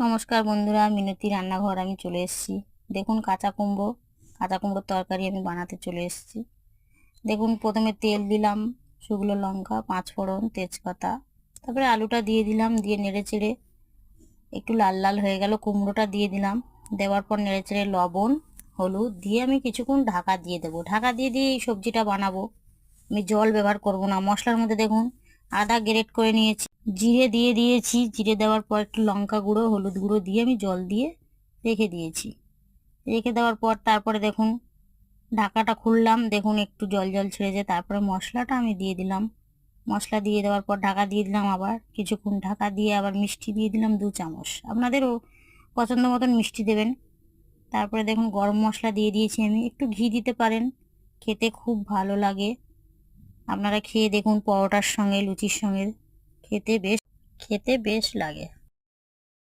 নমস্কার বন্ধুরা, মিনতি রান্নাঘর আমি চলে এসেছি। দেখুন কাঁচা কুমড়োর তরকারি আমি বানাতে চলে এসেছি। দেখুন প্রথমে তেল দিলাম, শুকনো লঙ্কা, পাঁচফোড়ন, তেজপাতা, তারপরে আলুটা দিয়ে দিলাম। দিয়ে নেড়েচেড়ে একটু লাল লাল হয়ে গেল, কুমড়োটা দিয়ে দিলাম। দেওয়ার পর নেড়েচেড়ে লবণ, হলুদ দিয়ে আমি কিছুক্ষণ ঢাকা দিয়ে দেবো। ঢাকা দিয়ে এই সবজিটা বানাবো। আমি জল ব্যবহার করব না। মশলার মধ্যে দেখুন আদা গ্রেট করে নিয়েছি, জিরে দিয়ে দিয়েছি। জিরে দেওয়ার পর একটু লঙ্কা গুঁড়ো, হলুদ গুঁড়ো দিয়ে আমি জল দিয়ে রেখে দিয়েছি। রেখে দেওয়ার পর তারপরে দেখুন ঢাকাটা খুললাম। দেখুন একটু জল জল ছেড়েছে। তারপরে মশলাটা আমি দিয়ে দিলাম। মশলা দিয়ে দেওয়ার পর ঢাকা দিয়ে দিলাম। আবার কিছুক্ষণ ঢাকা দিয়ে আবার মিষ্টি দিয়ে দিলাম 2 চামচ। আপনাদেরও পছন্দ মতন মিষ্টি দেবেন। তারপরে দেখুন গরম মশলা দিয়ে দিয়েছি আমি। একটু ঘি দিতে পারেন, খেতে খুব ভালো লাগে। আপনারা খেয়ে দেখুন, পরোটার সঙ্গে, লুচির সঙ্গে খেতে বেশ লাগে।